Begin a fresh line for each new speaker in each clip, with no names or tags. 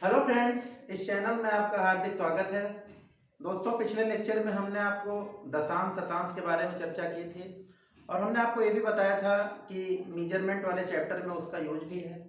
Hello friends, इस channel में आपका हार्दिक स्वागत है। दोस्तों, पिछले लेक्चर में हमने आपको दशांश शतांश के बारे में चर्चा की थी और हमने आपको ये भी बताया था कि मीजरमेंट वाले चैप्टर में उसका यूज भी है।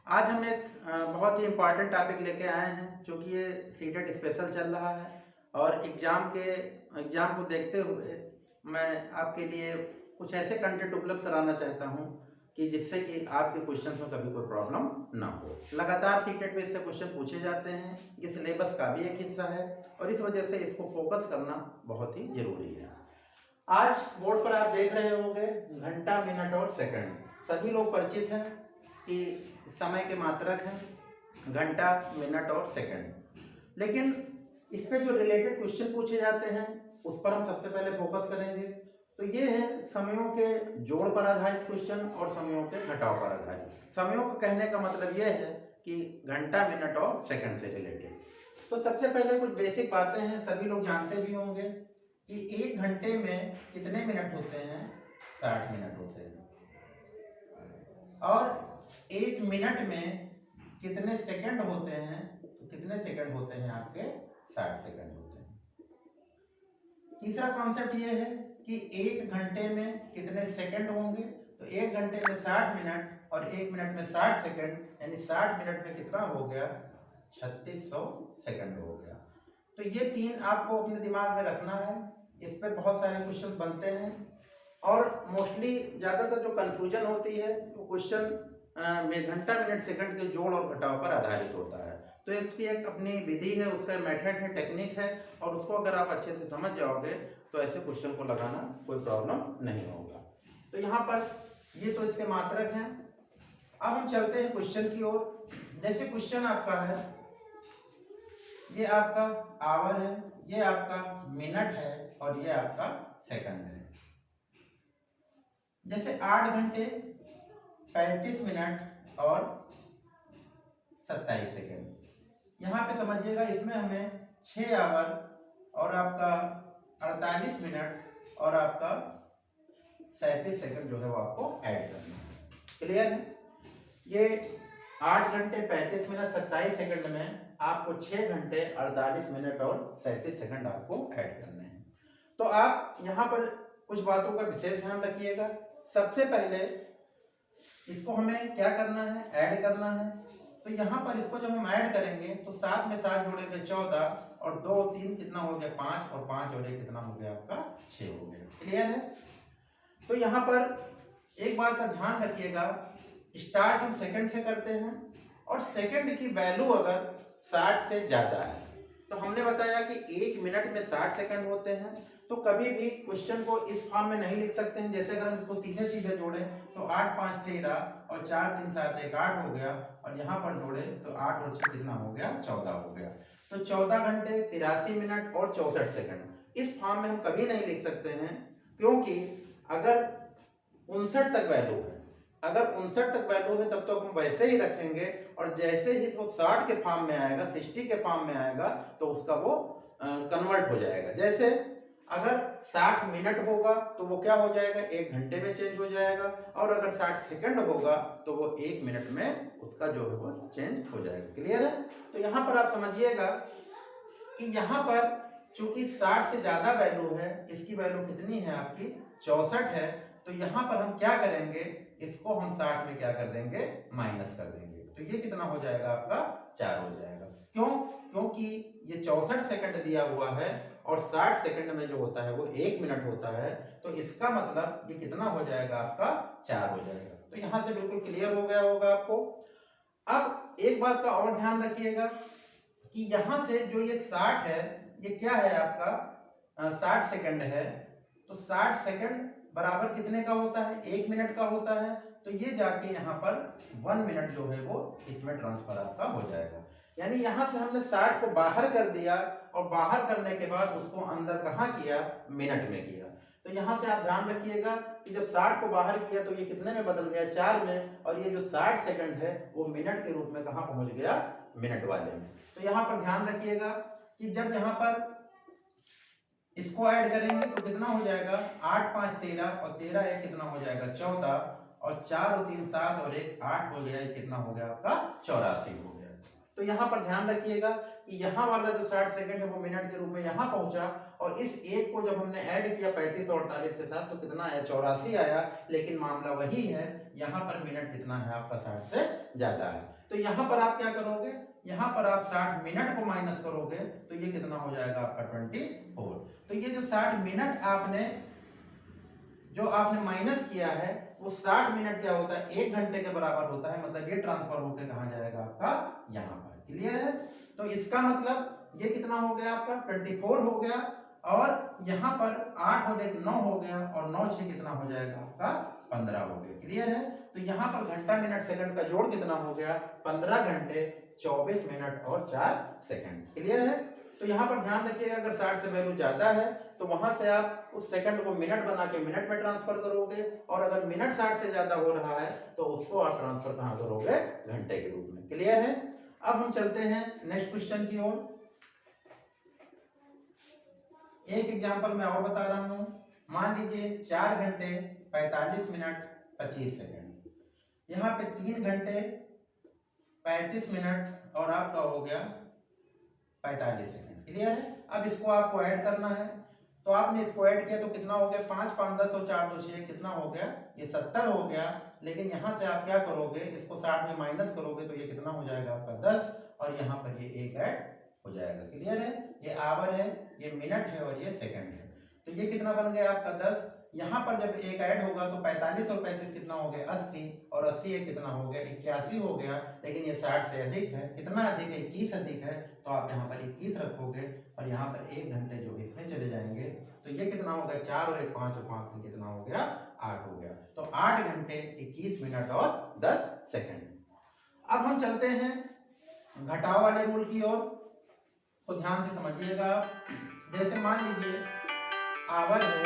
आज हम एक बहुत ही इम्पॉर्टेंट टॉपिक लेके आए हैं, क्योंकि ये सीटेट स्पेशल चल रहा है और एग्ज़ाम को देखते हुए मैं आपके लिए कुछ ऐसे कंटेंट उपलब्ध कराना चाहता हूँ कि जिससे कि आपके क्वेश्चन में कभी कोई प्रॉब्लम ना हो। लगातार सीटेट बेस से क्वेश्चन पूछे जाते हैं, ये सिलेबस का भी एक हिस्सा है और इस वजह से इसको फोकस करना बहुत ही जरूरी है। आज बोर्ड पर आप देख रहे होंगे घंटा, मिनट और सेकंड। सभी लोग परिचित हैं कि समय के मात्रक हैं घंटा, मिनट और सेकंड। लेकिन इस पे जो रिलेटेड क्वेश्चन पूछे जाते हैं उस पर हम सबसे पहले फोकस करेंगे। तो ये है समयों के जोड़ पर आधारित क्वेश्चन और समयों के घटाव पर आधारित। समयों को कहने का मतलब ये है कि घंटा, मिनट और सेकंड से रिलेटेड। तो सबसे पहले कुछ बेसिक बातें हैं, सभी लोग जानते भी होंगे कि एक घंटे में कितने मिनट होते हैं? 60 मिनट होते हैं। और एक मिनट में कितने सेकंड होते हैं? तो कितने सेकंड होते हैं आपके? 60 सेकंड होते हैं। तीसरा कॉन्सेप्ट ये है कि एक घंटे में कितने सेकंड होंगे? तो एक घंटे में 60 मिनट और एक मिनट में 60 सेकंड, यानी 60 मिनट में कितना हो गया? 3600 सेकंड हो गया। तो ये तीन आपको अपने दिमाग में रखना है। इस पे बहुत सारे क्वेश्चन बनते हैं और मोस्टली ज़्यादातर जो कंफ्यूजन होती है वो क्वेश्चन में घंटा, मिनट, सेकंड के जोड़ और घटाव पर आधारित होता है। तो इसकी एक अपनी विधि है, उसका मेथड है, टेक्निक है और उसको अगर आप अच्छे से समझ जाओगे तो ऐसे क्वेश्चन को लगाना कोई प्रॉब्लम नहीं होगा। तो यहाँ पर ये तो इसके मात्रक हैं। अब हम चलते हैं क्वेश्चन की ओर। जैसे क्वेश्चन आपका है, ये आपका आवर है, ये आपका मिनट है और ये आपका सेकंड है। जैसे 8 घंटे 35 मिनट और 27 सेकंड। यहाँ पे समझिएगा, इसमें हमें 6 आवर और आपका 48 मिनट और आपका 37 सेकंड जो है वो आपको ऐड करना है। क्लियर है? ये 8 घंटे 35 मिनट 27 सेकंड में आपको 6 घंटे 48 मिनट और 37 सेकंड आपको ऐड करने हैं। तो आप यहाँ पर कुछ बातों का विशेष ध्यान रखिएगा। सबसे पहले इसको हमें क्या करना है? ऐड करना है। तो यहाँ पर इसको जब हम ऐड करेंगे तो 7 में 7 जोड़ेंगे 14 और 2 3 कितना हो गया? 5 और 5 और 1 कितना हो गया आपका? 6 हो गया। क्लियर है? तो यहाँ पर एक बात का ध्यान रखिएगा, स्टार्ट हम सेकंड से करते हैं और सेकंड की वैल्यू अगर 60 से ज्यादा है तो हमने बताया कि एक मिनट में 60 सेकंड होते हैं। तो कभी भी क्वेश्चन को इस फॉर्म में नहीं लिख सकते हैं। जैसे अगर हम इसको सीधे सीधे जोड़े तो 8 5 13 और 4 3 7 1 8 हो गया और यहाँ पर जोड़े तो 8 और 6 कितना हो गया? 14 हो गया। तो 14 घंटे 83 मिनट और 64 सेकंड इस फॉर्म में हम कभी नहीं लिख सकते हैं, क्योंकि अगर 59 तक वैल्यू है, अगर 59 तक वैल्यू है तब तो हम वैसे ही रखेंगे और जैसे ही वो 60 के फॉर्म में आएगा, 60 के फॉर्म में आएगा तो उसका वो कन्वर्ट हो जाएगा। जैसे अगर 60 मिनट होगा तो वो क्या हो जाएगा? 1 घंटे में चेंज हो जाएगा और अगर 60 सेकंड होगा तो वो 1 मिनट में उसका जो है वो चेंज हो जाएगा। क्लियर है? तो यहाँ पर आप समझिएगा कि यहाँ पर चूंकि 60 से ज्यादा वैल्यू है, इसकी वैल्यू कितनी है आपकी? 64 है। तो यहाँ पर हम क्या करेंगे? इसको हम 60 में क्या कर देंगे? माइनस कर देंगे। तो ये कितना हो जाएगा आपका? 4 हो जाएगा। क्यों? क्योंकि ये 64 सेकंड दिया हुआ है और 60 सेकंड में जो होता है वो 1 मिनट होता है। तो इसका मतलब ये कितना हो जाएगा आपका? 4 हो जाएगा। तो यहाँ से बिल्कुल क्लियर हो गया होगा आपको। अब एक बात का और ध्यान रखिएगा कि यहां से जो ये 60 है, ये क्या है आपका? 60 सेकंड है। तो 60 सेकंड बराबर कितने का होता है? 1 मिनट का होता है। तो ये जाके यहाँ पर 1 मिनट जो है वो इसमें ट्रांसफर आपका हो जाएगा। यानी यहां से हमने 60 को बाहर कर दिया और बाहर करने के बाद उसको अंदर कहाँ किया? मिनट में किया। तो यहाँ से आप ध्यान रखिएगा कि जब 60 को बाहर किया तो ये कितने में बदल गया? 4 में। और ये जो 60 सेकंड है वो मिनट के रूप में कहाँ पहुंच गया? मिनट वाले में। तो यहाँ पर ध्यान रखिएगा कि जब यहाँ पर इसको ऐड करेंगे तो कितना हो जाएगा? 8 5 13 और 13 1 कितना हो जाएगा? 14 और 4 और 3 7 और 1 8 हो गया। कितना हो गया आपका? 84 हो गया। तो यहाँ पर ध्यान रखिएगा कि यहाँ वाला जो 60 सेकंड है वो मिनट के रूप में यहाँ पहुंचा, और इस एक को जब हमने ऐड किया 35 और 48 के साथ तो कितना आया, 84 आया। लेकिन मामला वही है, यहाँ पर मिनट कितना है आपका 60 से ज्यादा है। तो यहाँ पर आप क्या करोगे, यहाँ पर आप 60 मिनट को माइनस करोगे तो ये कितना हो जाएगा आपका 24। तो ये जो 60 मिनट आपने माइनस किया है वो 60 मिनट क्या होता है, 1 घंटे के बराबर होता है। मतलब ये ट्रांसफर होकर कहाँ जाएगा आपका, यहाँ पर। क्लियर है? तो इसका मतलब ये कितना हो गया आपका 24 हो गया, और यहाँ पर 8 और 1 9 हो गया, और 9 6 कितना हो जाएगा आपका 15 हो गया। क्लियर है? तो यहाँ पर घंटा मिनट सेकंड का जोड़ कितना हो गया, 15 घंटे 24 मिनट और 4 सेकंड। क्लियर है? तो यहाँ पर ध्यान रखिएगा, अगर 60 से वैल्यू ज्यादा है तो वहां से आप उस सेकंड को मिनट बना के मिनट में ट्रांसफर करोगे, और अगर मिनट 60 से ज्यादा हो रहा है तो उसको आप ट्रांसफर कहां करोगे, घंटे के रूप में। क्लियर है? अब हम चलते हैं नेक्स्ट क्वेश्चन की ओर। एक एग्जांपल मैं और बता रहा हूं। मान लीजिए 4 घंटे 45 मिनट 25 सेकंड, यहाँ पे 3 घंटे 35 मिनट और आपका हो गया 45 सेकंड। क्लियर है? अब इसको आपको ऐड करना है, तो आपने इसको ऐड किया तो कितना हो गया, 5 5 10 और 4 2 6 कितना हो गया, ये 70 हो गया। लेकिन यहाँ से आप क्या करोगे, इसको 60 में माइनस करोगे तो ये कितना हो जाएगा आपका 10, और यहाँ पर ये 1 ऐड हो जाएगा। क्लियर है? ये आवर है, ये मिनट है, और ये सेकंड है। तो ये कितना बन गया आपका 10। यहाँ पर जब 1 ऐड होगा तो 45 और 35 कितना हो गया 80, और 80 एक कितना हो गया 81 हो गया। लेकिन ये 60 से अधिक है। कितना अधिक है, 21 अधिक है, तो आप यहाँ पर 21 रखोगे, और यहाँ पर 1 घंटे जो इसमें चले जाएंगे तो ये कितना हो गया 4 और 1 5 और 5 से कितना हो गया 8 हो गया। तो 8 घंटे 21 मिनट और 10 सेकंड। अब हम चलते हैं घटाव वाले रूल की ओर, तो ध्यान से समझिएगा। जैसे मान लीजिए आवर है,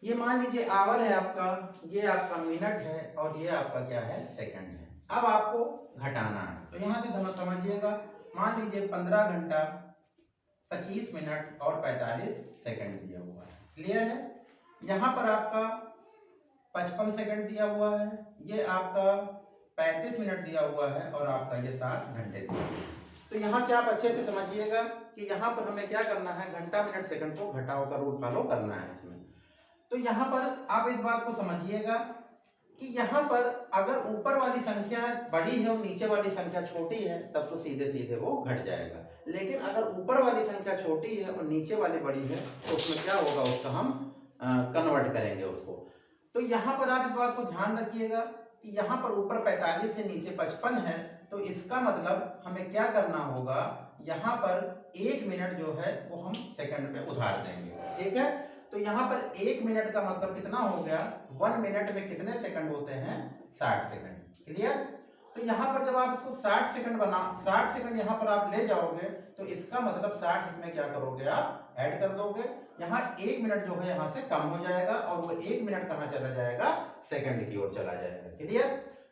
ये मान लीजिए आवर है आपका, ये आपका मिनट है, और ये आपका क्या है, सेकंड है। अब आपको घटाना है, तो यहां से समझिएगा। मान लीजिए 15 घंटा 25 मिनट और 45 सेकंड दिया हुआ है। क्लियर है? यहाँ पर आपका 55 सेकंड दिया हुआ है, ये आपका 35 मिनट दिया हुआ है, और आपका ये 7 घंटे दिया हुआ है। तो यहाँ से आप अच्छे से समझिएगा कि यहाँ पर हमें क्या करना है, घंटा मिनट सेकंड को घटाव का रूल फॉलो करना है इसमें। तो यहाँ पर आप इस बात को समझिएगा कि यहाँ पर अगर ऊपर वाली संख्या बड़ी है और नीचे वाली संख्या छोटी है तब तो सीधे सीधे वो घट जाएगा। लेकिन अगर ऊपर वाली संख्या छोटी है और नीचे वाली बड़ी है तो उसमें क्या होगा, उसका हम कन्वर्ट करेंगे उसको। तो यहाँ पर आप इस बात को ध्यान रखिएगा कि यहाँ पर ऊपर 45 से नीचे 55 है, तो इसका मतलब हमें क्या करना होगा, यहाँ पर 1 मिनट जो है वो हम सेकंड में उधार देंगे। ठीक है? तो यहाँ पर 1 मिनट का मतलब कितना हो गया, 1 मिनट में कितने सेकंड होते हैं, 60 सेकंड। क्लियर? तो यहाँ पर जब आप इसको 60 सेकंड यहाँ पर आप ले जाओगे तो इसका मतलब 60 इसमें क्या करोगे, आप ऐड कर दोगे। यहाँ 1 मिनट जो है यहाँ से कम हो जाएगा, और वो 1 मिनट कहाँ चला जाएगा, सेकंड की ओर चला जाएगा। क्लियर?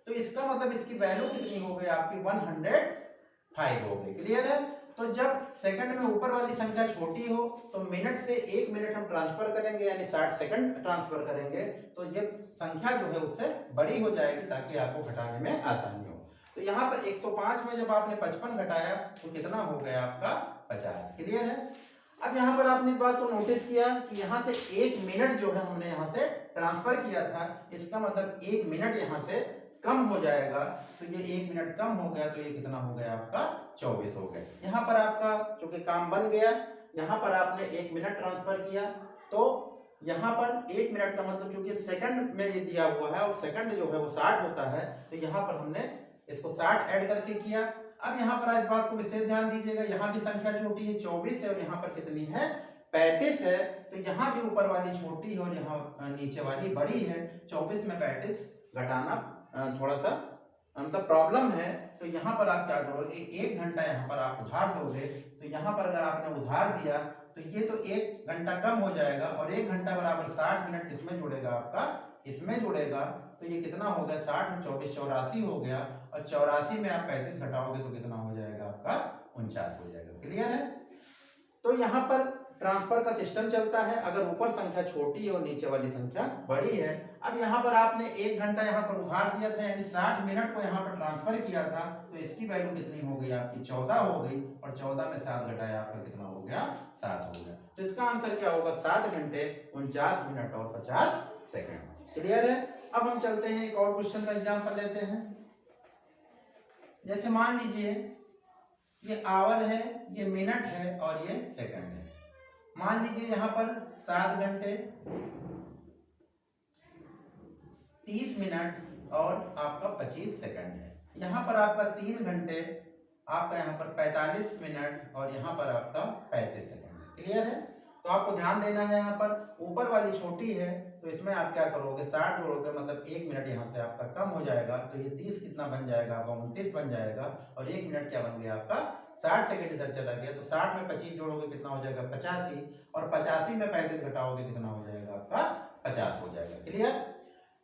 तो इसका मतलब इसकी वैल्यू कितनी हो गई आपकी, 105 हो गई। क्लियर है? तो जब सेकंड में ऊपर वाली संख्या छोटी हो तो मिनट से 1 मिनट हम ट्रांसफर करेंगे, यानी 60 सेकंड ट्रांसफर करेंगे, तो ये संख्या जो है उससे बड़ी हो जाएगी ताकि आपको घटाने में आसानी हो। तो यहाँ पर 105 में जब आपने 55 घटाया तो कितना हो गया आपका 50। क्लियर है? अब यहाँ पर आपने इस बात को नोटिस किया कि यहाँ से 1 मिनट जो है हमने यहाँ से ट्रांसफर किया था, इसका मतलब 1 मिनट यहाँ से कम हो जाएगा। तो ये 1 मिनट कम हो गया, तो ये कितना हो गया आपका 24 हो गया। यहाँ पर आपका चूंकि काम बन गया, यहाँ पर आपने 1 मिनट ट्रांसफर किया, तो यहाँ पर 1 मिनट का मतलब चूंकि सेकंड में ये दिया हुआ है और सेकंड जो है वो 60 होता है, तो यहाँ पर हमने इसको 60 ऐड करके किया। अब यहाँ पर इस बात को विशेष ध्यान दीजिएगा, यहाँ भी संख्या छोटी है 24 है, और यहाँ पर कितनी है 35 है। तो यहाँ भी ऊपर वाली छोटी है और यहाँ नीचे वाली बड़ी है। 24 में 35 घटाना थोड़ा सा मतलब प्रॉब्लम है। तो यहाँ पर आप क्या करोगे, 1 घंटा यहाँ पर आप उधार दोगे। तो यहाँ पर अगर आपने उधार दिया तो ये तो 1 घंटा कम हो जाएगा, और 1 घंटा बराबर 60 मिनट किसमें जुड़ेगा आपका, इसमें जुड़ेगा। तो ये कितना हो गया 60 और 24 84 हो गया, और 84 में आप 35 घटाओगे तो कितना हो जाएगा आपका 49 हो जाएगा। क्लियर है? तो यहाँ पर ट्रांसफर का सिस्टम चलता है, अगर ऊपर संख्या छोटी है और नीचे वाली संख्या बड़ी है। अब यहाँ पर आपने 1 घंटा यहाँ पर उधार दिया था, यानी 60 मिनट को यहाँ पर ट्रांसफर किया था, तो इसकी वैल्यू कितनी हो गई आपकी 14 हो गई, और 14 में 7 घटाया आपका कितना हो गया 7 हो गया। तो इसका आंसर क्या होगा 7 घंटे 49 मिनट और 50 सेकंड। क्लियर है? अब हम चलते हैं एक और क्वेश्चन का एग्जाम्पल लेते हैं। जैसे मान लीजिए ये आवर है, ये मिनट है और ये सेकंड है। मान लीजिए यहाँ पर 7 घंटे 30 मिनट और आपका 25 सेकंड है। यहाँ पर आपका 3 घंटे, आपका यहाँ पर 45 मिनट और यहाँ पर आपका 35 सेकंड है। क्लियर है? तो आपको ध्यान देना है, यहाँ पर ऊपर वाली छोटी है तो इसमें आप क्या करोगे 60 जोड़ोगे, मतलब 1 मिनट यहाँ से आपका कम हो जाएगा, तो ये 30 कितना बन जाएगा आपका 29 बन जाएगा, और 1 मिनट क्या बन गया आपका 60 सेकंड इधर चला गया। तो 60 में 25 जोड़ोगे कितना हो जाएगा 85, और 85 में 35 घटाओगे कितना हो जाएगा आपका 50 हो जाएगा। क्लियर?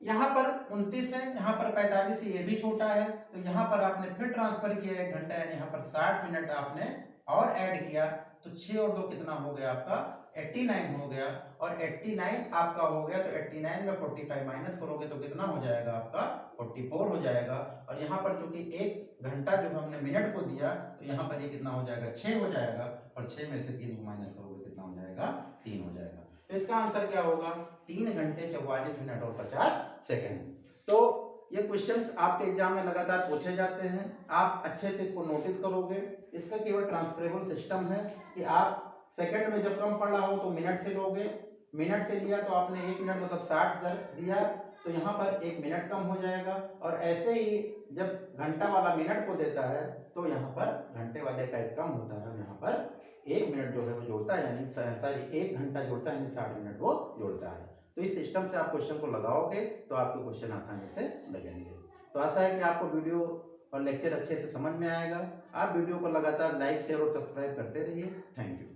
यहाँ पर 29 है, यहाँ पर 45, ये भी छोटा है, तो यहाँ पर आपने फिर ट्रांसफर किया 1 घंटा, यानी यहाँ पर 60 मिनट आपने और ऐड किया, तो 6 और 2 कितना हो गया आपका 89 हो गया, और 89 आपका हो गया, तो 89 में 45 माइनस करोगे तो कितना हो जाएगा आपका 44 हो जाएगा। और यहाँ पर चूंकि 1 घंटा जो हमने मिनट को दिया, तो यहाँ पर ये कितना हो जाएगा 6 हो जाएगा, और 6 में से 3 को माइनस करोगे कितना हो जाएगा 3 हो जाएगा। तो इसका आंसर क्या होगा 3 घंटे 44 मिनट और 50 सेकंड। तो ये क्वेश्चंस आपके एग्जाम में लगातार पूछे जाते हैं, आप अच्छे से इसको नोटिस करोगे। इसका केवल ट्रांसफरेबल सिस्टम है कि आप सेकंड में जब कम पड़ रहा हो तो मिनट से लोगे, मिनट से लिया तो आपने 1 मिनट मतलब 60 दिया, तो यहाँ पर 1 मिनट कम हो जाएगा, और ऐसे ही जब घंटा वाला मिनट को देता है तो यहाँ पर घंटे वाले का एक कम होता है, यहाँ पर 1 मिनट जो है वो जोड़ता है, यानी सॉरी 1 घंटा जोड़ता है, यानी 60 मिनट वो जोड़ता है। तो इस सिस्टम से आप क्वेश्चन को लगाओगे तो आपके क्वेश्चन आसानी से लगेंगे। तो आशा है कि आपको वीडियो और लेक्चर अच्छे से समझ में आएगा। आप वीडियो को लगातार लाइक शेयर और सब्सक्राइब करते रहिए। Thank you.